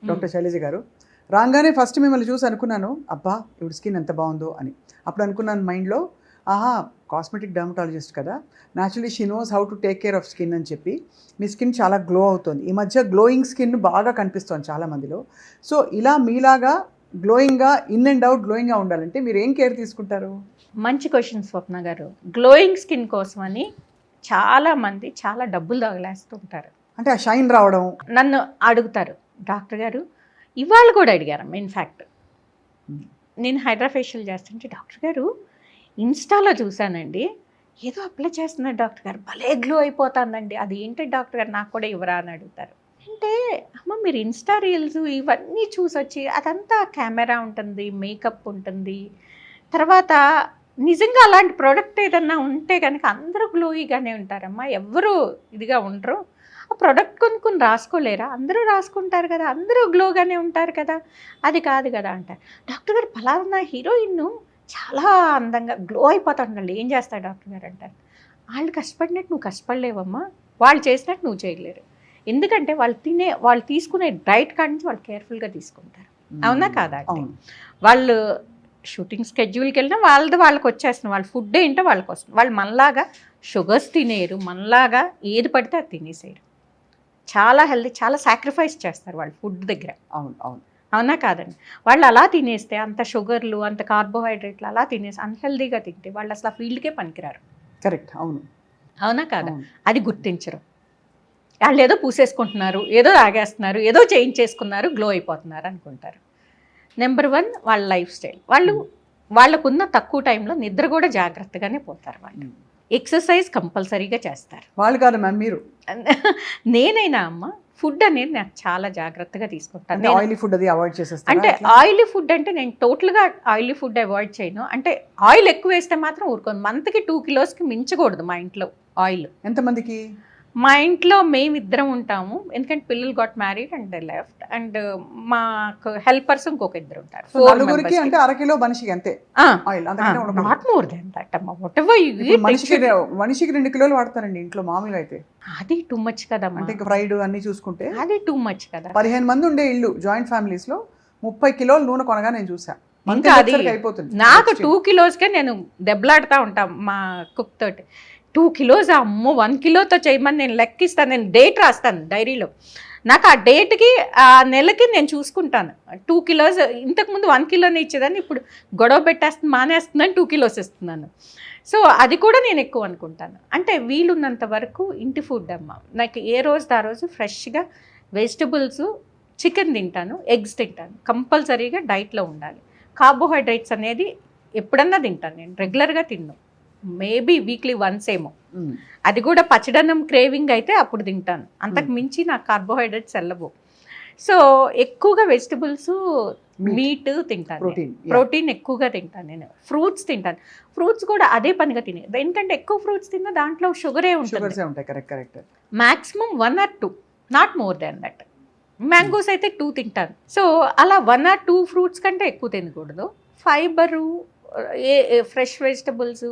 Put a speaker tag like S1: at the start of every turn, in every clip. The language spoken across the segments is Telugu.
S1: డాక్టర్ శైలజ గారు. రాగానే ఫస్ట్ మిమ్మల్ని చూసి అనుకున్నాను, అబ్బా ఇప్పుడు స్కిన్ ఎంత బాగుందో అని. అప్పుడు అనుకున్నాను మైండ్లో, ఆహా కాస్మెటిక్ డర్మటాలజిస్ట్ కదా, naturally she knows how to take care of skin అని చెప్పి మీ స్కిన్ చాలా గ్లో అవుతుంది. ఈ మధ్య గ్లోయింగ్ స్కిన్ బాగా కనిపిస్తుంది చాలామందిలో. సో ఇలా మీలాగా గ్లోయింగ్గా, ఇన్ అండ్ అవుట్ గ్లోయింగ్గా ఉండాలంటే మీరు ఏం కేర్ తీసుకుంటారు?
S2: మంచి క్వశ్చన్ స్వప్న గారు. గ్లోయింగ్ స్కిన్ కోసమని చాలామంది చాలా డబ్బులు తగలేస్తుంటారు.
S1: అంటే ఆ షైన్ రావడం.
S2: నన్ను అడుగుతారు, డాక్టర్ గారు ఇవాళ కూడా అడిగారు. ఇన్ఫ్యాక్ట్ నేను హైడ్రా ఫేషియల్ చేస్తుంటే, డాక్టర్ గారు ఇన్స్టాలో చూశానండి, ఏదో అప్లై చేస్తున్నారు డాక్టర్ గారు, భలే గ్లో అయిపోతుందండి, అది ఏంటి డాక్టర్ గారు నాకు కూడా ఇవ్వరా అని అడుగుతారు. అంటే అమ్మ మీరు ఇన్స్టా రీల్స్ ఇవన్నీ చూసొచ్చి, అదంతా కెమెరా ఉంటుంది, మేకప్ ఉంటుంది, తర్వాత నిజంగా అలాంటి ప్రోడక్ట్ ఏదన్నా ఉంటే కనుక అందరూ గ్లోయిగానే ఉంటారమ్మా, ఎవరు ఇదిగా ఉండరు. ఆ ప్రోడక్ట్ కొనుక్కొని రాసుకోలేరా? అందరూ రాసుకుంటారు కదా, అందరూ గ్లోగానే ఉంటారు కదా, అది కాదు కదా అంటారు. డాక్టర్ గారు ఫలానా హీరోయిన్ చాలా అందంగా గ్లో అయిపోతాడు, ఏం చేస్తాడు డాక్టర్ గారు అంటారు. వాళ్ళు కష్టపడినట్టు నువ్వు కష్టపడలేవమ్మా, వాళ్ళు చేసినట్టు నువ్వు చేయలేరు. ఎందుకంటే వాళ్ళు తీసుకునే డైట్ కాడి నుంచి వాళ్ళు కేర్ఫుల్గా తీసుకుంటారు. అవునా కాదా? వాళ్ళు షూటింగ్ స్కెడ్యూల్కి వెళ్ళినా వాళ్ళకి వచ్చేస్తుంది, వాళ్ళ ఫుడ్ ఏంటో వాళ్ళకి వస్తుంది. వాళ్ళు మనలాగా షుగర్స్ తినేరు, మనలాగా ఏది పడితే అది తినేసేయరు. చాలా హెల్తీ, చాలా సాక్రిఫైస్ చేస్తారు వాళ్ళు ఫుడ్ దగ్గర. అవునా కాదండి? వాళ్ళు అలా తినేస్తే, అంత షుగర్లు, అంత కార్బోహైడ్రేట్లు అలా తినేసి అన్హెల్దీగా తింటే వాళ్ళు అసలు ఆ ఫీల్డ్కే పనికిరారు.
S1: కరెక్ట్. అవును.
S2: అవునా కాదా? అది గుర్తించరు. వాళ్ళు ఏదో పూసేసుకుంటున్నారు, ఏదో తాగేస్తున్నారు, ఏదో చేయించేసుకున్నారు, గ్లో అయిపోతున్నారు అనుకుంటారు. నెంబర్ 1 వాళ్ళ లైఫ్ స్టైల్. వాళ్ళకున్న తక్కువ టైంలో నిద్ర కూడా జాగ్రత్తగానే పోతారు. వాళ్ళు ఎక్సర్సైజ్ కంపల్సరీగా చేస్తారు.
S1: వాళ్ళు కాదు మ్యామ్, మీరు.
S2: నేనైనా అమ్మ ఫుడ్ అనేది నాకు చాలా జాగ్రత్తగా తీసుకుంటాను.
S1: ఆయిలీ ఫుడ్ అది అవాయిడ్ చేసేస్తాను.
S2: అంటే ఆయిలీ ఫుడ్ అంటే నేను టోటల్గా ఆయిలీ ఫుడ్ అవాయిడ్ చేయను. అంటే ఆయిల్ ఎక్కువ వేస్తే మాత్రం ఊరుకోను. మంత్కి 2 కిలోస్కి మించకూడదు మా ఇంట్లో ఆయిల్.
S1: ఎంతమందికి?
S2: మా ఇంట్లో మేమిద్దరం ఉంటాము, ఎందుకంటే పిల్లలు got married and left, and మాకు హెల్పర్స్ ఇంకొక ఇద్దరు ఉంటారు.
S1: నలుగురికి అంటే అరకిలో మనిషికి అంతే oil,
S2: not more than that అమ్మ. వాటెవర్ యు ఈట్,
S1: మనిషికి 2 కిలోలు వాడతారండి ఇంట్లో మామూలుగా అయితే.
S2: అది టూ మచ్ కదా.
S1: అంటే ఫ్రైడ్ అన్ని చూసుకుంటే
S2: అది టూ మచ్ కదా.
S1: 15 మంది ఉండే ఇల్లు జాయింట్ ఫ్యామిలీస్ లో 30 కిలోలు నూనె కొనగా నేను చూసా.
S2: ఇంకా అది నాకు 2 కిలోస్కే నేను దెబ్బలాడుతూ ఉంటాం మా కుక్ తోటి. 2 కిలోస్ అమ్మో, 1 కిలోతో చేయమని నేను లెక్కిస్తాను, నేను డేట్ రాస్తాను డైరీలో. నాకు ఆ డేట్కి ఆ నెలకి నేను చూసుకుంటాను. 2 కిలోస్ ఇంతకుముందు 1 కిలోనే ఇచ్చేదాన్ని, ఇప్పుడు గొడవ పెట్టేస్తుంది, మానేస్తుందని 2 కిలోస్ ఇస్తున్నాను. సో అది కూడా నేను ఎక్కువ అనుకుంటాను. అంటే వీలున్నంత వరకు ఇంటి ఫుడ్ అమ్మ. నాకు ఏ రోజు ఆ రోజు ఫ్రెష్గా వెజిటబుల్స్, చికెన్ తింటాను, ఎగ్స్ తింటాను, కంపల్సరీగా డైట్లో ఉండాలి. కార్బోహైడ్రేట్స్ అనేది ఎప్పుడన్నా తింటాను, నేను రెగ్యులర్గా తిన్నాను. మేబీ వీక్లీ వన్స్ ఏమో, అది కూడా పచ్చడన్నం క్రేవింగ్ అయితే అప్పుడు తింటాను. అంతకు మించి నాకు కార్బోహైడ్రేట్స్ వెళ్ళవు. సో ఎక్కువగా వెజిటబుల్స్, మీట్ తింటాను, ప్రోటీన్ ఎక్కువగా తింటాను. నేను ఫ్రూట్స్ తింటాను. ఫ్రూట్స్ కూడా అదే పనిగా తినే, ఎందుకంటే ఎక్కువ ఫ్రూట్స్ తిన్నా దాంట్లో షుగరే ఉంటుంది. Maximum 1 or 2, not more than that. Mangoes అయితే 2 తింటాను. సో అలా 1 or 2 ఫ్రూట్స్ కంటే ఎక్కువ తినకూడదు. ఫైబరు, ఫ్రెష్ వెజిటబుల్స్,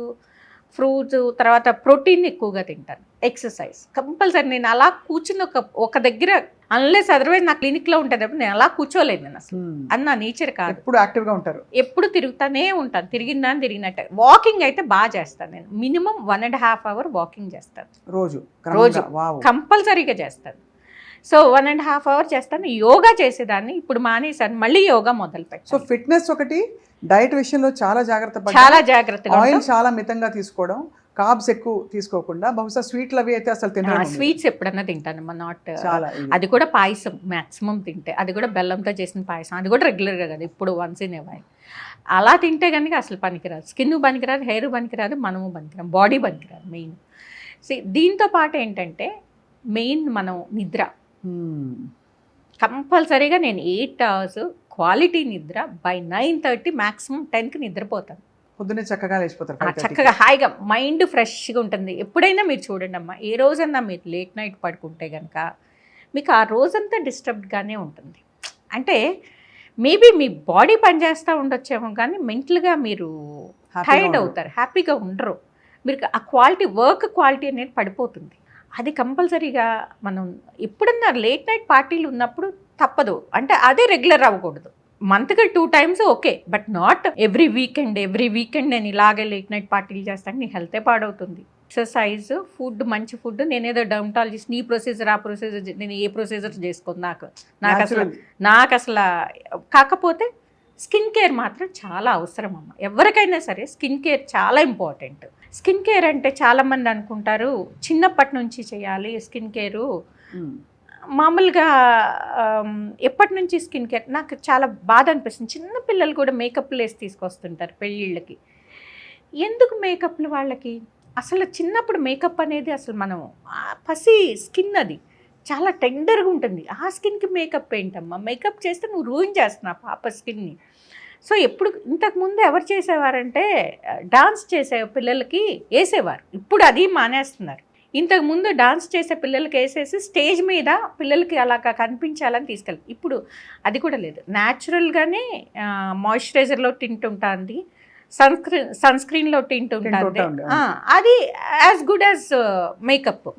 S2: ఫ్రూట్స్, తర్వాత ప్రోటీన్ ఎక్కువగా తింటాను. Exercise compulsory. నేను అలా కూర్చుని ఒక దగ్గర, అన్లెస్ అదర్వైజ్ నా క్లినిక్లో ఉంటుంది, నేను అలా కూర్చోలేదు. నేను అసలు అది నా నేచర్ కాదు.
S1: ఎప్పుడు యాక్టివ్గా ఉంటారు,
S2: ఎప్పుడు తిరుగుతానే ఉంటాను. తిరిగినట్టు. వాకింగ్ అయితే బాగా చేస్తాను. నేను మినిమం 1.5 hour వాకింగ్ చేస్తాను రోజు కంపల్సరీగా చేస్తాను. సో 1.5 hour చేస్తాను. యోగా చేసేదాన్ని, ఇప్పుడు మానేసాను, మళ్ళీ యోగా మొదలు పెట్టాను.
S1: సో ఫిట్నెస్ ఒకటి, డైట్ విషయంలో చాలా
S2: జాగ్రత్తగా,
S1: ఆయిల్ చాలా మితంగా తీసుకోవడం, కార్బ్స్ ఎక్కువ తీసుకోకుండా, బహుశా స్వీట్లు అవి అయితే అసలు తినను.
S2: స్వీట్స్ ఎప్పుడన్నా తింటానమ్మా, నాట్. అది కూడా పాయసం మ్యాక్సిమం తింటే, అది కూడా బెల్లంతో చేసిన పాయసం, అది కూడా రెగ్యులర్గా కదా, ఇప్పుడు వన్స్ ఇన్ ఏ వైల్. అలా తింటే కనుక అసలు పనికిరాదు. స్కిన్ పనికిరాదు, హెయిర్ పనికిరాదు, మనము పనికిరాదు, బాడీ పనికిరాదు మెయిన్. దీంతో పాటు ఏంటంటే మెయిన్ మనం నిద్ర కంపల్సరీగా. నేను 8 hours క్వాలిటీ నిద్ర, బై 9:30 మ్యాక్సిమం 10కి నిద్రపోతాను.
S1: పొద్దున్నే చక్కగా లేచిపోతారు,
S2: చక్కగా హాయిగా, మైండ్ ఫ్రెష్గా ఉంటుంది. ఎప్పుడైనా మీరు చూడండి అమ్మా, ఏ రోజన్నా మీరు లేట్ నైట్ పడుకుంటే కనుక మీకు ఆ రోజంతా డిస్టర్బ్డ్గానే ఉంటుంది. అంటే మేబీ మీ బాడీ పనిచేస్తూ ఉండొచ్చేమో కానీ మెంటల్గా మీరు టైర్డ్ అవుతారు, హ్యాపీగా ఉండరు. మీరు ఆ క్వాలిటీ, వర్క్ క్వాలిటీ అనేది పడిపోతుంది. అది కంపల్సరీగా మనం ఎప్పుడన్నా లేట్ నైట్ పార్టీలు ఉన్నప్పుడు తప్పదు. అంటే అదే రెగ్యులర్ అవ్వకూడదు. మంత్కి 2 times okay, but not every weekend నేను ఇలాగే లేట్ నైట్ పార్టీలు చేస్తాను. నీ హెల్తే పాడవుతుంది. ఎక్సర్సైజ్, ఫుడ్, మంచి ఫుడ్. నేనేదో డర్మటాలజిస్ట్ నీ ప్రొసీజర్ ఆ ప్రొసీజర్, నేను ఏ ప్రొసీజర్ చేసుకోను. నాకు అసలు కాకపోతే స్కిన్ కేర్ మాత్రం చాలా అవసరం అమ్మ. ఎవరికైనా సరే స్కిన్ కేర్ చాలా ఇంపార్టెంట్. స్కిన్ కేర్ అంటే చాలామంది అనుకుంటారు చిన్నప్పటి నుంచి చేయాలి స్కిన్ కేరు. మామూలుగా ఎప్పటి నుంచి స్కిన్ కేర్ నాకు చాలా బాధ అనిపిస్తుంది. చిన్న పిల్లలు కూడా మేకప్లు వేసి తీసుకొస్తుంటారు పెళ్ళిళ్ళకి. ఎందుకు మేకప్లు వాళ్ళకి? అసలు చిన్నప్పుడు మేకప్ అనేది అసలు మనం పసి స్కిన్ అది చాలా టెండర్గా ఉంటుంది. ఆ స్కిన్కి మేకప్ ఏంటమ్మా? మేకప్ చేస్తే నువ్వు రూయిన్ చేస్తున్నావు పాప స్కిన్ని. సో ఎప్పుడు ఇంతకుముందు ఎవరు చేసేవారంటే డాన్స్ చేసే పిల్లలకి వేసేవారు. ఇప్పుడు అది మానేస్తున్నారు. ఇంతకుముందు డాన్స్ చేసే పిల్లలకి వేసేసి స్టేజ్ మీద పిల్లలకి అలాగా కనిపించాలని తీసుకెళ్ళి, ఇప్పుడు అది కూడా లేదు. న్యాచురల్గానే మాయిశ్చరైజర్లో టింట్ ఉంటుంది, సన్ స్క్రీన్లో టింట్ ఉంటుంది. అది as good as makeup.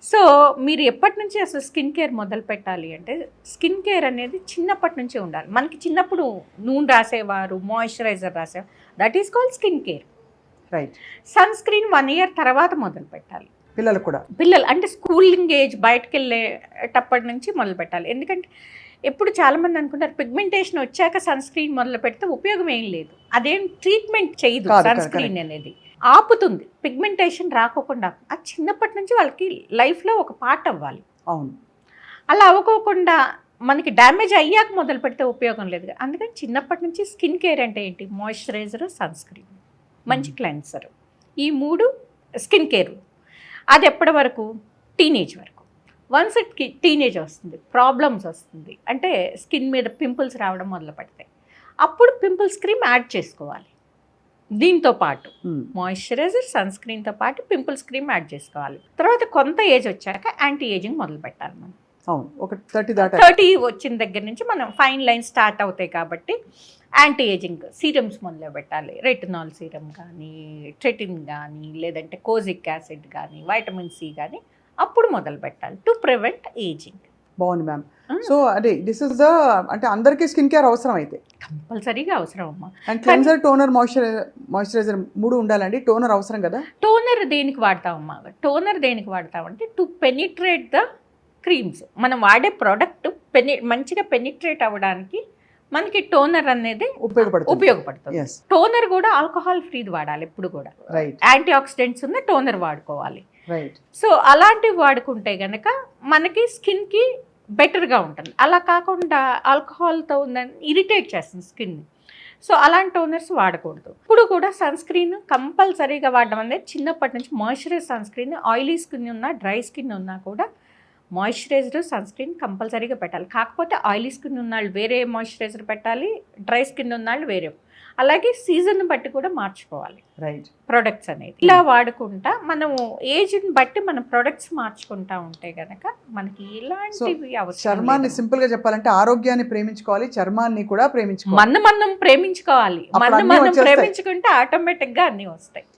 S2: So మీరు ఎప్పటి నుంచి అసలు స్కిన్ కేర్ మొదలు పెట్టాలి అంటే స్కిన్ కేర్ అనేది చిన్నప్పటి నుంచే ఉండాలి. మనకి చిన్నప్పుడు నూనె రాసేవారు, మాయిశ్చరైజర్ రాసేవారు, that is called skin care.
S1: Right.
S2: Sunscreen 1 year తర్వాత మొదలు పెట్టాలి.
S1: పిల్లలు
S2: అంటే స్కూలింగ్ ఏజ్ బయటకు వెళ్ళేటప్పటి నుంచి మొదలు పెట్టాలి. ఎందుకంటే ఎప్పుడు చాలామంది అనుకుంటారు పిగ్మెంటేషన్ వచ్చాక సన్ స్క్రీన్ మొదలు పెడితే ఉపయోగం ఏం లేదు. అదేం ట్రీట్మెంట్ చేయదు. సన్ స్క్రీన్ అనేది ఆపుతుంది పిగ్మెంటేషన్ రాకోకుండా. అది చిన్నప్పటి నుంచి వాళ్ళకి లైఫ్లో ఒక పార్ట్ అవ్వాలి.
S1: అవును.
S2: అలా అవ్వకోకుండా మనకి డ్యామేజ్ అయ్యాక మొదలు పెడితే ఉపయోగం లేదు. అందుకని చిన్నప్పటి నుంచి స్కిన్ కేర్ అంటే ఏంటి? మాయిశ్చరైజర్, సన్ స్క్రీన్, మంచి క్లెన్సర్, ఈ 3 స్కిన్ కేర్. అది ఎప్పటి వరకు? టీనేజ్ వరకు. వన్స్ టీనేజ్ వస్తుంది, ప్రాబ్లమ్స్ వస్తుంది, అంటే స్కిన్ మీద పింపుల్స్ రావడం మొదలు పెడతాయి. అప్పుడు పింపుల్స్ క్రీమ్ యాడ్ చేసుకోవాలి. దీంతో పాటు మాయిశ్చరైజర్, సన్ స్క్రీన్తో పాటు పింపుల్స్ క్రీమ్ యాడ్ చేసుకోవాలి. తర్వాత కొంత ఏజ్ వచ్చాక యాంటీ ఏజింగ్ మొదలు పెట్టాలి మనం.
S1: ఒక 30
S2: వచ్చిన దగ్గర నుంచి మనం ఫైన్ లైన్ స్టార్ట్ అవుతాయి కాబట్టి యాంటీ ఏజింగ్ సీరమ్స్ మొదలు పెట్టాలి. రెటినాల్ సీరమ్ కానీ, ట్రెటిన్ కానీ, లేదంటే కోజిక్ యాసిడ్ కానీ, వైటమిన్ సి కానీ అప్పుడు మొదలు పెట్టాలి టు ప్రివెంట్ ఏజింగ్.
S1: బాగుంది మ్యామ్. సో అదే దిస్ ఇస్ ద అంటే అందరికీ స్కిన్ కేర్ అవసరం అయితే
S2: కంపల్సరీగా అవసరం అమ్మా.
S1: అండ్ క్లెన్సర్, టోనర్, మాయిశ్చరైజర్ 3 ఉండాలండి. టోనర్ అవసరం కదా?
S2: టోనర్ దేనికి వాడతామమ్మా? టోనర్ దేనికి వాడతామంటే టు పెనిట్రేట్ ద క్రీమ్స్. మనం వాడే ప్రోడక్ట్ మంచిగా పెనిట్రేట్ అవ్వడానికి మనకి టోనర్ అనేది ఉపయోగపడుతుంది. టోనర్ కూడా ఆల్కహాల్ ఫ్రీది వాడాలి ఎప్పుడు కూడా. యాంటీ ఆక్సిడెంట్స్ ఉన్న టోనర్ వాడుకోవాలి. సో అలాంటివి వాడుకుంటే గనక మనకి స్కిన్కి బెటర్గా ఉంటుంది. అలా కాకుండా ఆల్కహాల్తో ఉందని ఇరిటేట్ చేస్తుంది స్కిన్ని. సో అలాంటి టోనర్స్ వాడకూడదు. ఇప్పుడు కూడా సన్ స్క్రీన్ కంపల్సరీగా వాడడం అనేది చిన్నప్పటి నుంచి. Moisturise sunscreen oily skin ఉన్నా, డ్రై స్కిన్ ఉన్నా కూడా మాయిశ్చరైజర్, సన్ స్క్రీన్ కంపల్సరీగా పెట్టాలి. కాకపోతే ఆయిలీ స్కిన్ ఉన్నవాళ్ళు వేరే మాయిశ్చరైజర్ పెట్టాలి, డ్రై స్కిన్ ఉన్నవాళ్ళు వేరే. అలాగే సీజన్ బట్టి కూడా మార్చుకోవాలి ప్రొడక్ట్స్ అనేది. ఇలా వాడుకుంటా మనము ఏజ్ని బట్టి మన ప్రొడక్ట్స్ మార్చుకుంటా ఉంటే గనక మనకి ఇలాంటివి అవసరం.
S1: చర్మాన్ని సింపుల్ గా చెప్పాలంటే ఆరోగ్యాన్ని ప్రేమించుకోవాలి, చర్మాన్ని కూడా ప్రేమించుకోవాలి.
S2: మనం ప్రేమించుకోవాలి. మనం ప్రేమించుకుంటే ఆటోమేటిక్ గా అన్ని వస్తాయి.